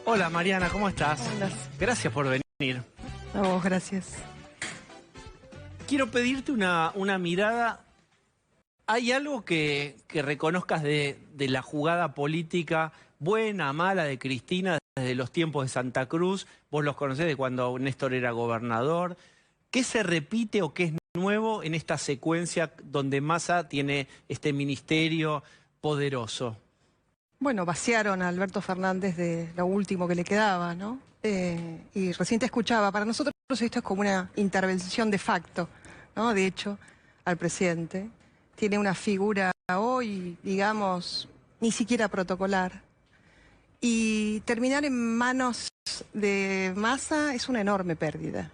Hola Mariana, ¿cómo estás? Hola. Gracias por venir. A vos, gracias. Quiero pedirte una mirada. ¿Hay algo que reconozcas de la jugada política buena, mala de Cristina desde los tiempos de Santa Cruz? Vos los conocés de cuando Néstor era gobernador. ¿Qué se repite o qué es nuevo en esta secuencia donde Massa tiene este ministerio poderoso? Bueno, vaciaron a Alberto Fernández de lo último que le quedaba, ¿no? Y recién te escuchaba, para nosotros esto es como una intervención de facto, ¿no? De hecho, al presidente tiene una figura hoy, digamos, ni siquiera protocolar. Y terminar en manos de Massa es una enorme pérdida.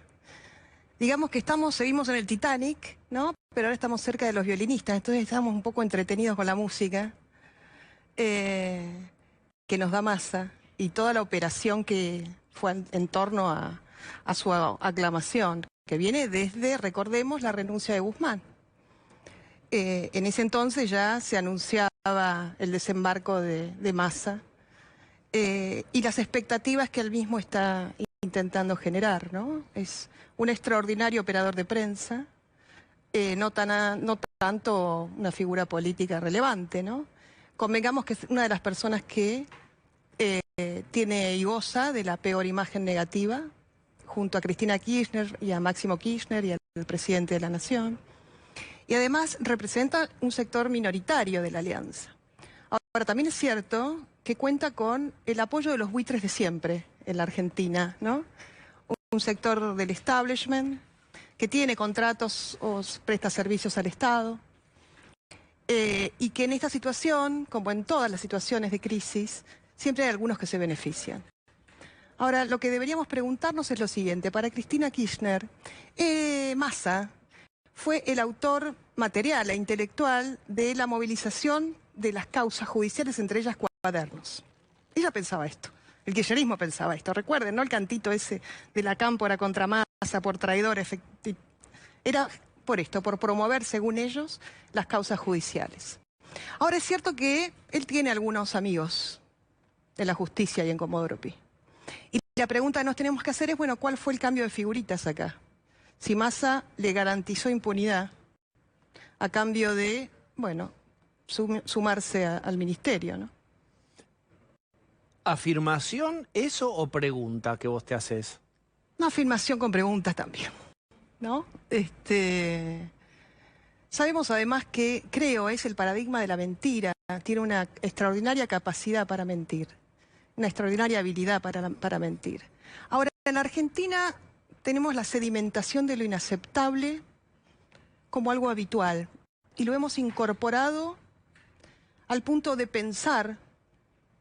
Digamos que seguimos en el Titanic, ¿no? Pero ahora estamos cerca de los violinistas, entonces estamos un poco entretenidos con la música que nos da Massa y toda la operación que fue en torno a su aclamación, que viene desde, recordemos, la renuncia de Guzmán. En ese entonces ya se anunciaba el desembarco de Massa y las expectativas que él mismo está intentando generar, ¿no? Es un extraordinario operador de prensa, no tanto una figura política relevante, ¿no? Convengamos que es una de las personas que tiene y goza de la peor imagen negativa, junto a Cristina Kirchner y a Máximo Kirchner y al presidente de la Nación. Y además representa un sector minoritario de la alianza. Ahora, también es cierto que cuenta con el apoyo de los buitres de siempre en la Argentina, ¿no? Un sector del establishment que tiene contratos o presta servicios al Estado y que en esta situación, como en todas las situaciones de crisis, siempre hay algunos que se benefician. Ahora, lo que deberíamos preguntarnos es lo siguiente. Para Cristina Kirchner, Massa fue el autor material e intelectual de la movilización de las causas judiciales, entre ellas Cuadernos. Ella pensaba esto. El kirchnerismo pensaba esto. Recuerden, ¿no? El cantito ese de la cámpora contra Massa por traidor. Era por esto, por promover, según ellos, las causas judiciales. Ahora, es cierto que él tiene algunos amigos en la justicia y en Comodoro Pi. Y la pregunta que nos tenemos que hacer es, bueno, ¿cuál fue el cambio de figuritas acá? Si Massa le garantizó impunidad a cambio de, bueno, sumarse al ministerio, ¿no? ¿Afirmación eso o pregunta que vos te haces? Una afirmación con preguntas también, ¿no? Sabemos además que, creo, es el paradigma de la mentira. Tiene una extraordinaria capacidad para mentir, una extraordinaria habilidad para mentir. Ahora, en Argentina tenemos la sedimentación de lo inaceptable como algo habitual y lo hemos incorporado al punto de pensar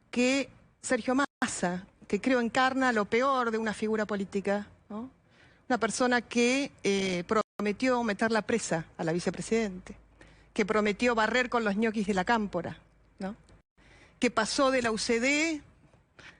que Sergio Massa, que creo encarna lo peor de una figura política, ¿no? Una persona que prometió meter la presa a la vicepresidente, que prometió barrer con los ñoquis de la cámpora, ¿no? Que pasó de la UCD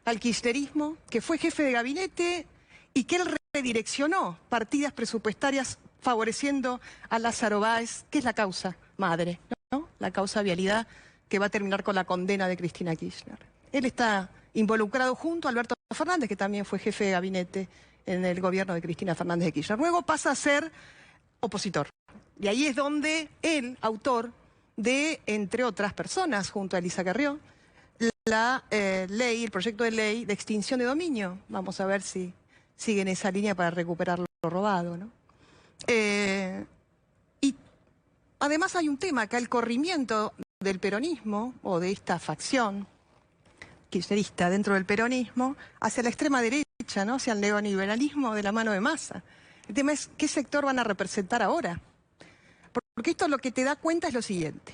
al kirchnerismo, que fue jefe de gabinete y que él redireccionó partidas presupuestarias favoreciendo a Lázaro Báez, que es la causa madre, ¿no? La causa vialidad que va a terminar con la condena de Cristina Kirchner. Él está involucrado junto a Alberto Fernández, que también fue jefe de gabinete en el gobierno de Cristina Fernández de Kirchner. Luego pasa a ser opositor. Y ahí es donde él, autor de, entre otras personas, junto a Elisa Carrió, la ley, el proyecto de ley de extinción de dominio. Vamos a ver si sigue en esa línea para recuperar lo robado, ¿no? Y además hay un tema, acá el corrimiento del peronismo, o de esta facción kirchnerista dentro del peronismo, hacia la extrema derecha, ¿no? Hacia el neoliberalismo de la mano de Massa. El tema es, ¿qué sector van a representar ahora? Porque esto lo que te da cuenta es lo siguiente.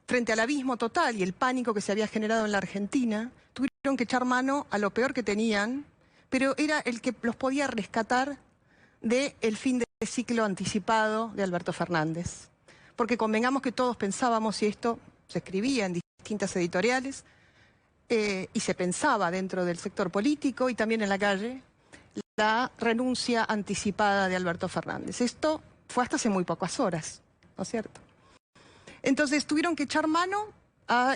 Frente al abismo total y el pánico que se había generado en la Argentina, tuvieron que echar mano a lo peor que tenían, pero era el que los podía rescatar del fin de ciclo anticipado de Alberto Fernández. Porque convengamos que todos pensábamos, y esto se escribía en distintas editoriales, y se pensaba dentro del sector político y también en la calle, la renuncia anticipada de Alberto Fernández. Esto fue hasta hace muy pocas horas, ¿no es cierto? Entonces tuvieron que echar mano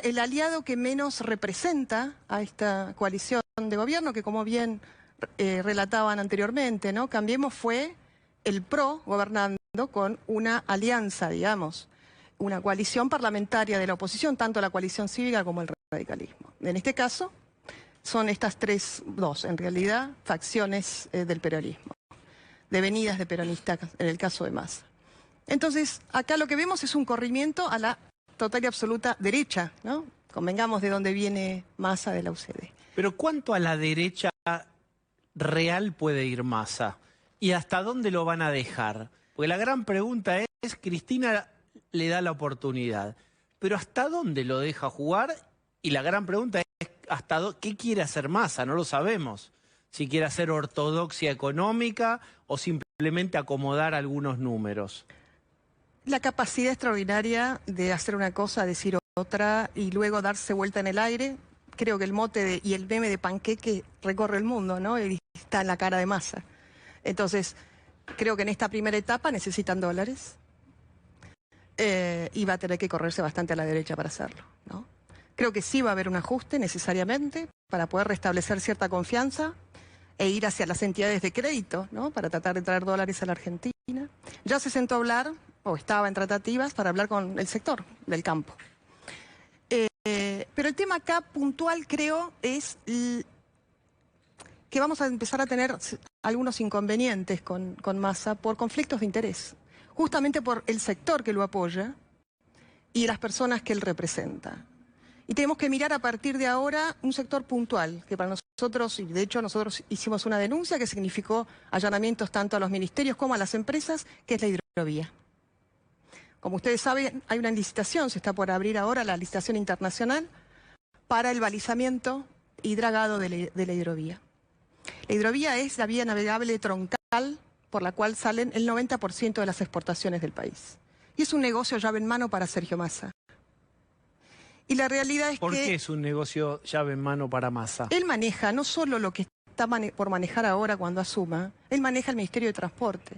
el aliado que menos representa a esta coalición de gobierno, que como bien relataban anteriormente, ¿no? Cambiemos fue el PRO gobernando con una alianza, digamos, una coalición parlamentaria de la oposición, tanto la coalición cívica como el radicalismo. En este caso, son estas dos, en realidad, facciones del peronismo, devenidas de peronistas en el caso de Massa. Entonces, acá lo que vemos es un corrimiento a la total y absoluta derecha, ¿no? Convengamos de dónde viene Massa de la UCD. Pero ¿cuánto a la derecha real puede ir Massa? ¿Y hasta dónde lo van a dejar? Porque la gran pregunta es, Cristina le da la oportunidad, pero ¿hasta dónde lo deja jugar? Y la gran pregunta es, ¿qué quiere hacer Massa? No lo sabemos. Si quiere hacer ortodoxia económica o simplemente acomodar algunos números. La capacidad extraordinaria de hacer una cosa, decir otra y luego darse vuelta en el aire. Creo que el mote y el meme de panqueque recorre el mundo, ¿no? Y está en la cara de Massa. Entonces, creo que en esta primera etapa necesitan dólares y va a tener que correrse bastante a la derecha para hacerlo, ¿no? Creo que sí va a haber un ajuste necesariamente para poder restablecer cierta confianza e ir hacia las entidades de crédito, ¿no? Para tratar de traer dólares a la Argentina. Ya se sentó a hablar, o estaba en tratativas, para hablar con el sector del campo. Pero el tema acá puntual, creo, es que vamos a empezar a tener algunos inconvenientes con Massa por conflictos de interés, justamente por el sector que lo apoya y las personas que él representa. Y tenemos que mirar a partir de ahora un sector puntual, que para nosotros, y de hecho nosotros hicimos una denuncia que significó allanamientos tanto a los ministerios como a las empresas, que es la hidrovía. Como ustedes saben, hay una licitación, se está por abrir ahora la licitación internacional para el balizamiento y dragado de la hidrovía. La hidrovía es la vía navegable troncal por la cual salen el 90% de las exportaciones del país. Y es un negocio llave en mano para Sergio Massa. Y la realidad es ¿Por que... qué es un negocio llave en mano para Massa? Él maneja no solo lo que está por manejar ahora cuando asuma, él maneja el Ministerio de Transporte,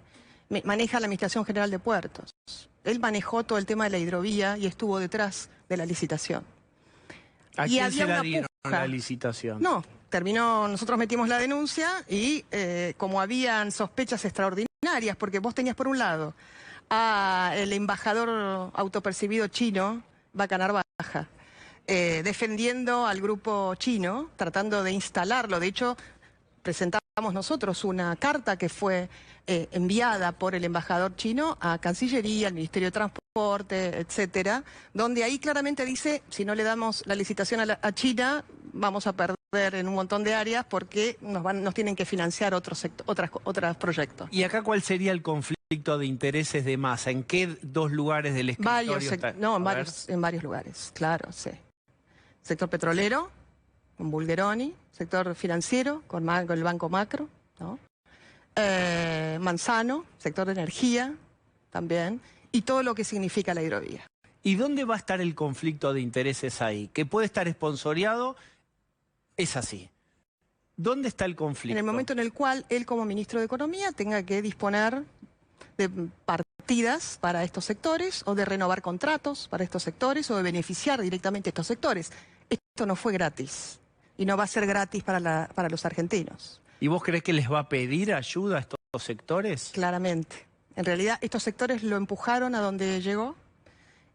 maneja la Administración General de Puertos. Él manejó todo el tema de la hidrovía y estuvo detrás de la licitación. ¿A y quién se había la una dieron puja. la licitación? No, terminó, nosotros metimos la denuncia y como habían sospechas extraordinarias, porque vos tenías por un lado al embajador autopercibido chino, Bacanar Baja, defendiendo al grupo chino, tratando de instalarlo. De hecho, presentamos nosotros una carta que fue enviada por el embajador chino a Cancillería, al Ministerio de Transporte, etcétera, donde ahí claramente dice, si no le damos la licitación a China, vamos a perder en un montón de áreas porque nos tienen que financiar otros proyectos. ¿Y acá cuál sería el conflicto de intereses de Massa? ¿En qué dos lugares del escritorio está? No, en varios lugares, claro, sí. Sector petrolero, con Bulgeroni, sector financiero, con el Banco Macro, ¿no? Manzano, sector de energía, también, y todo lo que significa la hidrovía. ¿Y dónde va a estar el conflicto de intereses ahí? Que puede estar esponsoreado, es así. ¿Dónde está el conflicto? En el momento en el cual él, como ministro de Economía, tenga que disponer de partidas para estos sectores, o de renovar contratos para estos sectores, o de beneficiar directamente a estos sectores. Esto no fue gratis, y no va a ser gratis para los argentinos. ¿Y vos crees que les va a pedir ayuda a estos sectores? Claramente. En realidad, estos sectores lo empujaron a donde llegó,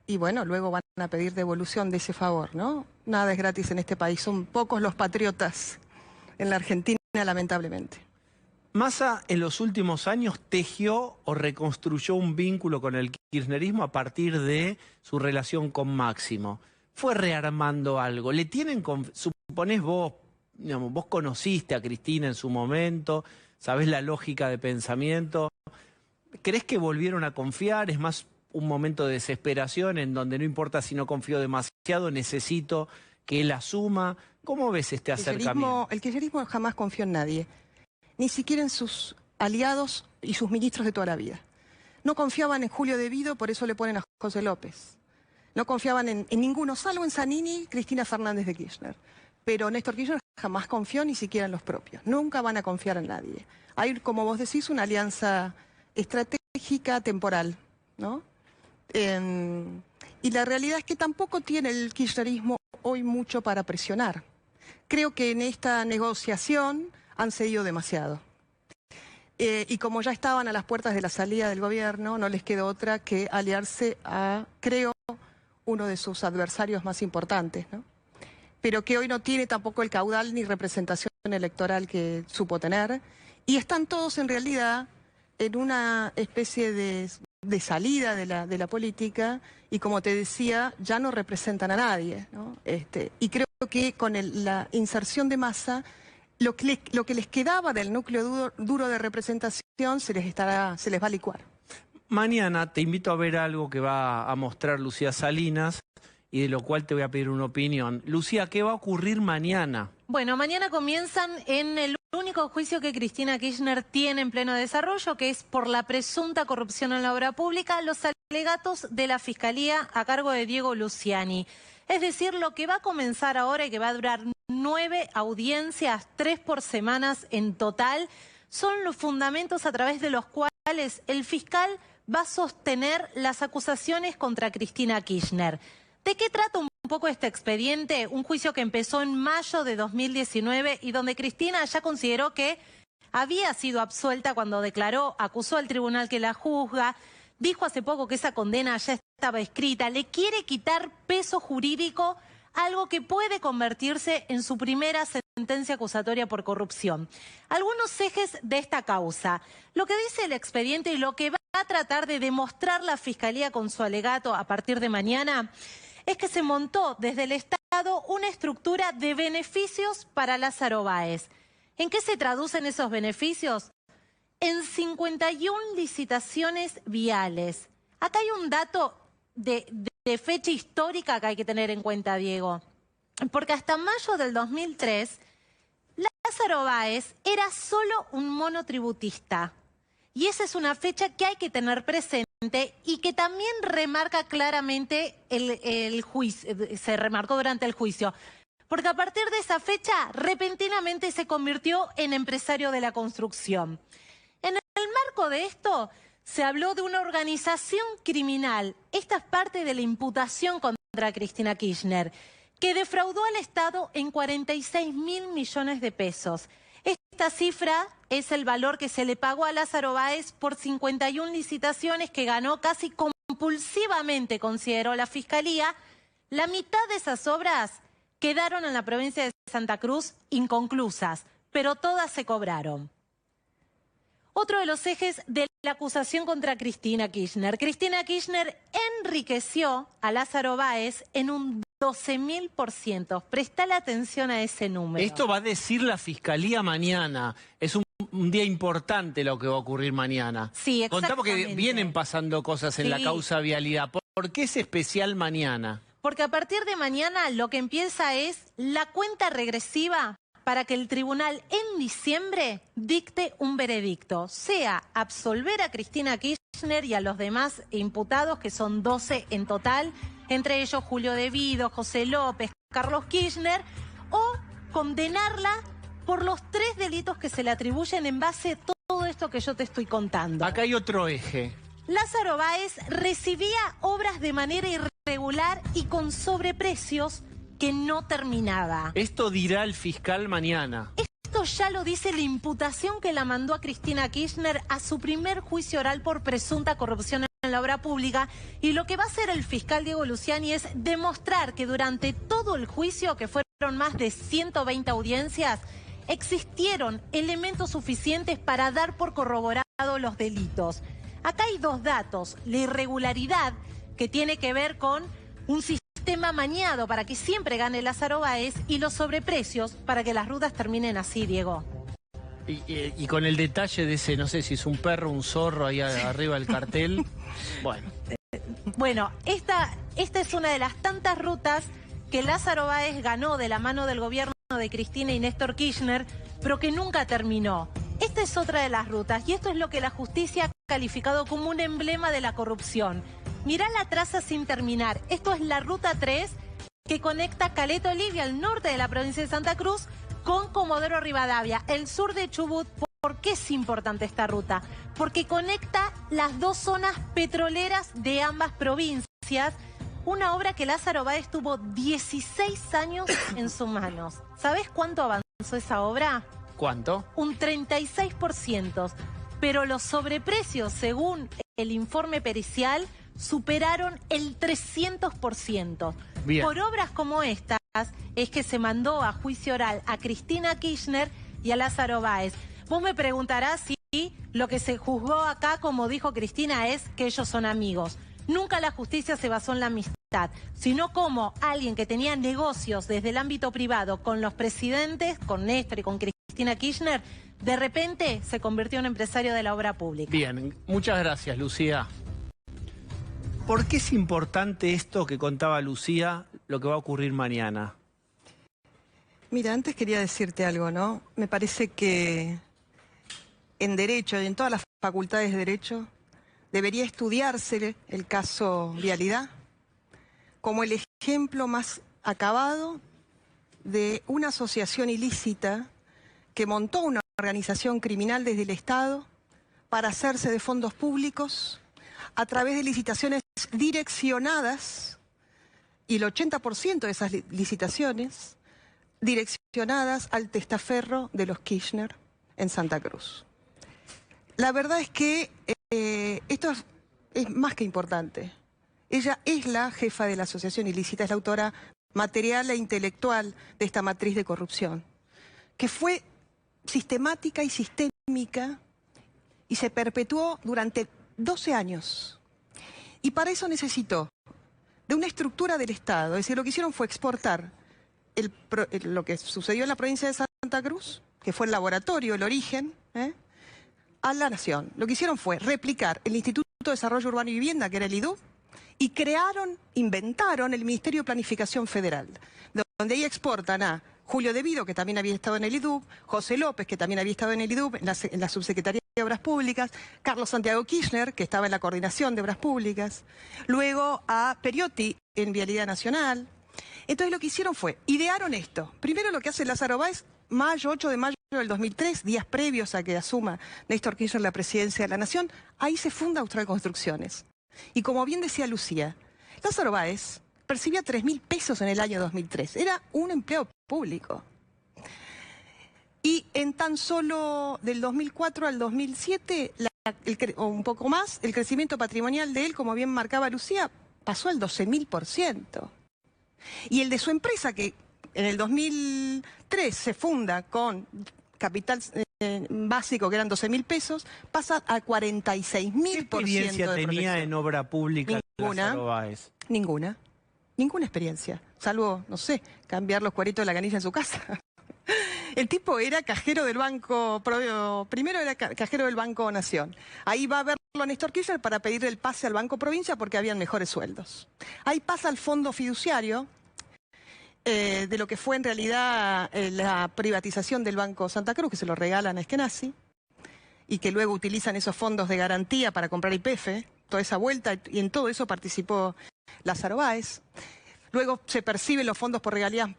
y bueno, luego van a pedir devolución de ese favor, ¿no? Nada es gratis en este país, son pocos los patriotas en la Argentina, lamentablemente. Massa en los últimos años tejió o reconstruyó un vínculo con el kirchnerismo a partir de su relación con Máximo. Fue rearmando algo. ¿Le tienen suponés vos, digamos, vos conociste a Cristina en su momento, sabés la lógica de pensamiento? ¿Crees que volvieron a confiar? ¿Es más un momento de desesperación en donde no importa si no confío demasiado, necesito que él asuma? ¿Cómo ves este acercamiento? El kirchnerismo jamás confió en nadie, ni siquiera en sus aliados y sus ministros de toda la vida. No confiaban en Julio De Vido, por eso le ponen a José López. No confiaban en ninguno, salvo en Zanini, Cristina Fernández de Kirchner. Pero Néstor Kirchner jamás confió ni siquiera en los propios. Nunca van a confiar en nadie. Hay, como vos decís, una alianza estratégica temporal, ¿no? Y la realidad es que tampoco tiene el kirchnerismo hoy mucho para presionar. Creo que en esta negociación han cedido demasiado. Y como ya estaban a las puertas de la salida del gobierno, no les quedó otra que aliarse a, creo, uno de sus adversarios más importantes, ¿no? Pero que hoy no tiene tampoco el caudal ni representación electoral que supo tener. Y están todos en realidad en una especie de salida de la política y, como te decía, ya no representan a nadie, ¿no? Y creo que con la inserción de Massa, lo que les quedaba del núcleo duro de representación se les va a licuar. Mañana te invito a ver algo que va a mostrar Lucía Salinas y de lo cual te voy a pedir una opinión. Lucía, ¿qué va a ocurrir mañana? Bueno, mañana comienzan en el único juicio que Cristina Kirchner tiene en pleno desarrollo, que es por la presunta corrupción en la obra pública, los alegatos de la Fiscalía a cargo de Diego Luciani. Es decir, lo que va a comenzar ahora y que va a durar 9 audiencias, 3 por semana en total, son los fundamentos a través de los cuales el fiscal va a sostener las acusaciones contra Cristina Kirchner. ¿De qué trata un poco este expediente? Un juicio que empezó en mayo de 2019 y donde Cristina ya consideró que había sido absuelta cuando declaró, acusó al tribunal que la juzga, dijo hace poco que esa condena ya estaba escrita, le quiere quitar peso jurídico, algo que puede convertirse en su primera sentencia acusatoria por corrupción. Algunos ejes de esta causa. Lo que dice el expediente y lo que va a tratar de demostrar la Fiscalía con su alegato a partir de mañana es que se montó desde el Estado una estructura de beneficios para Lázaro Báez. ¿En qué se traducen esos beneficios? En 51 licitaciones viales. Acá hay un dato de fecha histórica que hay que tener en cuenta, Diego. Porque hasta mayo del 2003, Lázaro Báez era solo un monotributista. Y esa es una fecha que hay que tener presente y que también remarca claramente el juicio, se remarcó durante el juicio. Porque a partir de esa fecha, repentinamente se convirtió en empresario de la construcción. En el marco de esto, se habló de una organización criminal. Esta es parte de la imputación contra Cristina Kirchner, que defraudó al Estado en 46.000 millones de pesos. Esta cifra es el valor que se le pagó a Lázaro Báez por 51 licitaciones que ganó casi compulsivamente, consideró la Fiscalía. La mitad de esas obras quedaron en la provincia de Santa Cruz inconclusas, pero todas se cobraron. Otro de los ejes de la acusación contra Cristina Kirchner. Cristina Kirchner enriqueció a Lázaro Báez en un 12.000%. Prestale atención a ese número. Esto va a decir la Fiscalía mañana. Es un día importante lo que va a ocurrir mañana. Sí, exactamente. Contamos que vienen pasando cosas en la causa vialidad. ¿Por qué es especial mañana? Porque a partir de mañana lo que empieza es la cuenta regresiva para que el tribunal en diciembre dicte un veredicto, sea absolver a Cristina Kirchner y a los demás imputados, que son 12 en total, entre ellos Julio De Vido, José López, Carlos Kirchner, o condenarla por los 3 delitos que se le atribuyen en base a todo esto que yo te estoy contando. Acá hay otro eje. Lázaro Báez recibía obras de manera irregular y con sobreprecios que no terminaba. Esto dirá el fiscal mañana. Esto ya lo dice la imputación que la mandó a Cristina Kirchner a su primer juicio oral por presunta corrupción en la obra pública, y lo que va a hacer el fiscal Diego Luciani es demostrar que durante todo el juicio, que fueron más de 120 audiencias, existieron elementos suficientes para dar por corroborado los delitos. Acá hay 2 datos: la irregularidad, que tiene que ver con un sistema amañado para que siempre gane Lázaro Báez, y los sobreprecios para que las rutas terminen así, Diego. Y con el detalle de ese, no sé si es un perro, un zorro ahí arriba del cartel. Bueno, esta es una de las tantas rutas que Lázaro Báez ganó de la mano del gobierno de Cristina y Néstor Kirchner, pero que nunca terminó. Esta es otra de las rutas, y esto es lo que la justicia ha calificado como un emblema de la corrupción. Mirá la traza sin terminar. Esto es la ruta 3, que conecta Caleta Olivia, al norte de la provincia de Santa Cruz, con Comodoro Rivadavia, el sur de Chubut. ¿Por qué es importante esta ruta? Porque conecta las 2 zonas petroleras de ambas provincias, una obra que Lázaro Báez tuvo 16 años en sus manos. ¿Sabés cuánto avanzó esa obra? ¿Cuánto? Un 36%. Pero los sobreprecios, según el informe pericial, superaron el 300%. Bien. Por obras como estas es que se mandó a juicio oral a Cristina Kirchner y a Lázaro Báez. Vos me preguntarás si lo que se juzgó acá, como dijo Cristina, es que ellos son amigos. Nunca la justicia se basó en la amistad, sino como alguien que tenía negocios desde el ámbito privado con los presidentes, con Néstor y con Cristina Kirchner, de repente se convirtió en empresario de la obra pública. Bien, muchas gracias, Lucía. ¿Por qué es importante esto que contaba Lucía, lo que va a ocurrir mañana? Mira, antes quería decirte algo, ¿no? Me parece que en Derecho y en todas las facultades de Derecho debería estudiarse el caso Vialidad como el ejemplo más acabado de una asociación ilícita que montó una organización criminal desde el Estado para hacerse de fondos públicos a través de licitaciones direccionadas, y el 80% de esas licitaciones direccionadas al testaferro de los Kirchner en Santa Cruz. La verdad es que esto es más que importante. Ella es la jefa de la asociación ilícita, es la autora material e intelectual de esta matriz de corrupción, que fue sistemática y sistémica y se perpetuó durante 12 años. Y para eso necesitó de una estructura del Estado. Es decir, lo que hicieron fue exportar lo que sucedió en la provincia de Santa Cruz, que fue el laboratorio, el origen, a la nación. Lo que hicieron fue replicar el Instituto de Desarrollo Urbano y Vivienda, que era el IDUB, y inventaron el Ministerio de Planificación Federal, donde ahí exportan a Julio De Vido, que también había estado en el IDUB, José López, que también había estado en el IDUB, en la Subsecretaría de Obras Públicas, Carlos Santiago Kirchner, que estaba en la Coordinación de Obras Públicas, luego a Periotti en Vialidad Nacional. Entonces lo que hicieron fue, idearon esto. Primero lo que hace Lázaro Báez, 8 de mayo del 2003, días previos a que asuma Néstor Kirchner la presidencia de la Nación, ahí se funda Austral Construcciones. Y como bien decía Lucía, Lázaro Báez percibía 3.000 pesos en el año 2003. Era un empleado público. Y en tan solo del 2004 al 2007, o un poco más, el crecimiento patrimonial de él, como bien marcaba Lucía, pasó al 12.000%. Y el de su empresa, que en el 2003 se funda con capital básico, que eran 12.000 pesos, pasa a 46.000%. ¿Qué experiencia tenía en obra pública Lázaro Báez? Ninguna experiencia, salvo, no sé, cambiar los cueritos de la canilla en su casa. El tipo era cajero del Banco, primero era cajero del Banco Nación. Ahí va a verlo a Néstor Kirchner para pedirle el pase al Banco Provincia porque habían mejores sueldos. Ahí pasa al fondo fiduciario de lo que fue en realidad la privatización del Banco Santa Cruz, que se lo regalan a Eskenazi, y que luego utilizan esos fondos de garantía para comprar YPF, toda esa vuelta, y en todo eso participó Lázaro Báez. Luego se perciben los fondos por regalías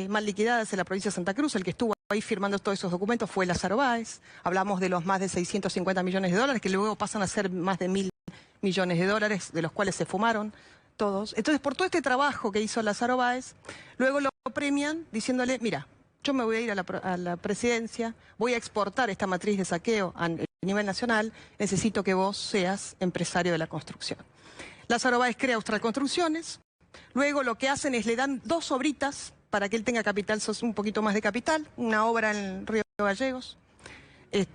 mal liquidadas en la provincia de Santa Cruz. El que estuvo ahí firmando todos esos documentos fue Lázaro Báez. Hablamos de los más de 650 millones de dólares, que luego pasan a ser más de 1.000 millones de dólares, de los cuales se fumaron todos. Entonces, por todo este trabajo que hizo Lázaro Báez, luego lo premian diciéndole, mira, yo me voy a ir a la presidencia, voy a exportar esta matriz de saqueo a nivel nacional, necesito que vos seas empresario de la construcción. Lázaro Báez crea Austral Construcciones. Luego lo que hacen es le dan 2 obritas para que él tenga capital, un poquito más de capital, una obra en Río Gallegos,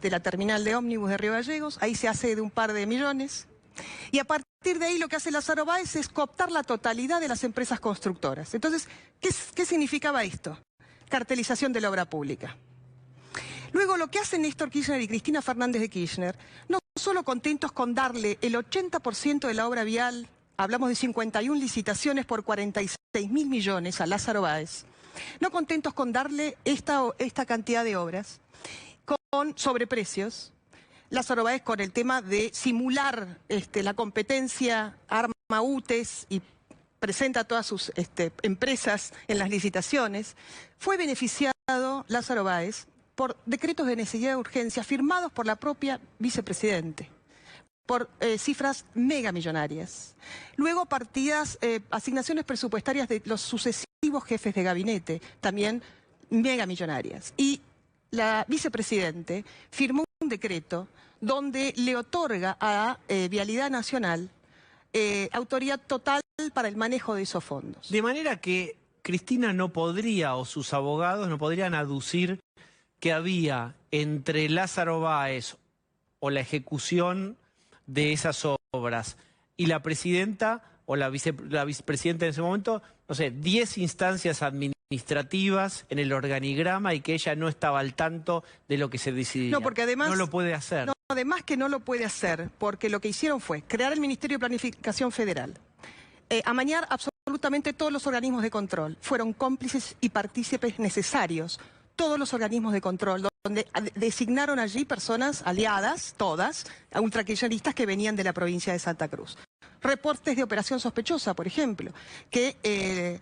la terminal de ómnibus de Río Gallegos, ahí se hace de un par de millones. Y a partir de ahí lo que hace Lázaro Báez es cooptar la totalidad de las empresas constructoras. Entonces, ¿qué significaba esto? Cartelización de la obra pública. Luego lo que hacen Néstor Kirchner y Cristina Fernández de Kirchner, no solo contentos con darle el 80% de la obra vial, hablamos de 51 licitaciones por 46.000 millones a Lázaro Báez, no contentos con darle esta cantidad de obras, con sobreprecios, Lázaro Báez con el tema de simular la competencia, arma UTES y presenta todas sus empresas en las licitaciones, fue beneficiado Lázaro Báez por decretos de necesidad de urgencia firmados por la propia vicepresidente. por cifras megamillonarias. Luego partidas, asignaciones presupuestarias de los sucesivos jefes de gabinete, también megamillonarias. Y la vicepresidente firmó un decreto donde le otorga a Vialidad Nacional autoridad total para el manejo de esos fondos. De manera que Cristina no podría, o sus abogados no podrían aducir que había entre Lázaro Báez o la ejecución de esas obras y la presidenta o la vicepresidenta en ese momento, no sé, 10 instancias administrativas en el organigrama y que ella no estaba al tanto de lo que se decidía. No, porque además no lo puede hacer. No, además que no lo puede hacer, porque lo que hicieron fue crear el Ministerio de Planificación Federal, amañar absolutamente todos los organismos de control. Fueron cómplices y partícipes necesarios todos los organismos de control, donde designaron allí personas aliadas, todas, a ultrakirchneristas que venían de la provincia de Santa Cruz. Reportes de operación sospechosa, por ejemplo, que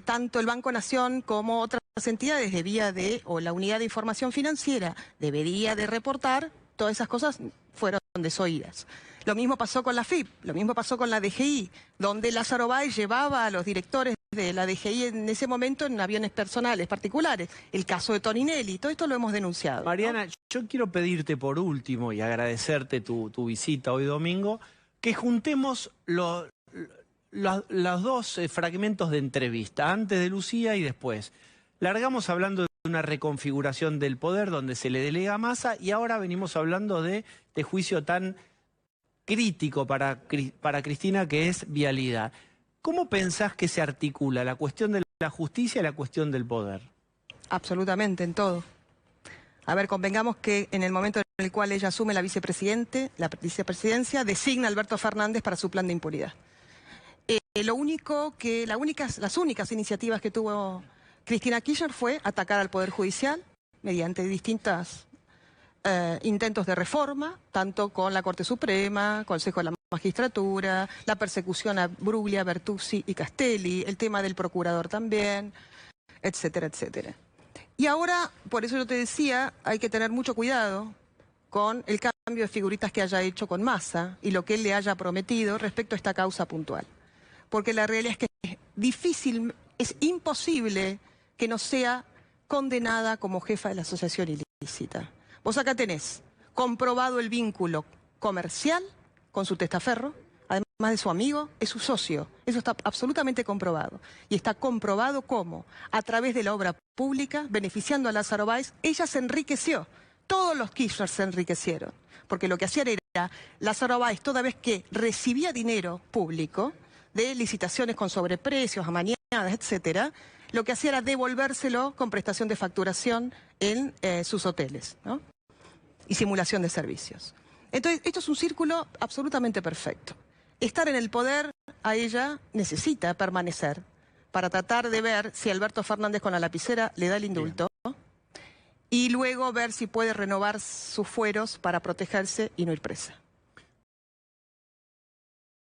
tanto el Banco Nación como otras entidades o la Unidad de Información Financiera debería de reportar. Todas esas cosas fueron desoídas. Lo mismo pasó con la FIP, lo mismo pasó con la DGI, donde Lázaro Báez llevaba a los directores de la DGI en ese momento en aviones personales, particulares. El caso de Toninelli, todo esto lo hemos denunciado. Mariana, ¿no? Yo quiero pedirte por último y agradecerte tu visita hoy domingo, que juntemos los dos fragmentos de entrevista, antes de Lucía y después. Largamos hablando de una reconfiguración del poder donde se le delega a Massa y ahora venimos hablando de este juicio tan crítico para Cristina que es Vialidad. ¿Cómo pensás que se articula la cuestión de la justicia y la cuestión del poder? Absolutamente, en todo. A ver, convengamos que en el momento en el cual ella asume la vicepresidencia, designa a Alberto Fernández para su plan de impunidad. Las únicas iniciativas que tuvo Cristina Kirchner fue atacar al Poder Judicial mediante distintos intentos de reforma, tanto con la Corte Suprema, Consejo de la Magistratura, la persecución a Bruglia, Bertuzzi y Castelli, el tema del procurador también, etcétera, etcétera. Y ahora, por eso yo te decía, hay que tener mucho cuidado con el cambio de figuritas que haya hecho con Massa y lo que él le haya prometido respecto a esta causa puntual. Porque la realidad es que es difícil, es imposible que no sea condenada como jefa de la asociación ilícita. Vos acá tenés comprobado el vínculo comercial con su testaferro, además de su amigo, es su socio. Eso está absolutamente comprobado. Y está comprobado cómo, a través de la obra pública, beneficiando a Lázaro Báez, ella se enriqueció. Todos los Kirchner se enriquecieron. Porque lo que hacían era, Lázaro Báez, toda vez que recibía dinero público, de licitaciones con sobreprecios, amañadas, etcétera, lo que hacía era devolvérselo con prestación de facturación en sus hoteles, ¿no? Y simulación de servicios. Entonces, esto es un círculo absolutamente perfecto. Estar en el poder, a ella necesita permanecer para tratar de ver si Alberto Fernández con la lapicera le da el indulto. Bien. Y luego ver si puede renovar sus fueros para protegerse y no ir presa.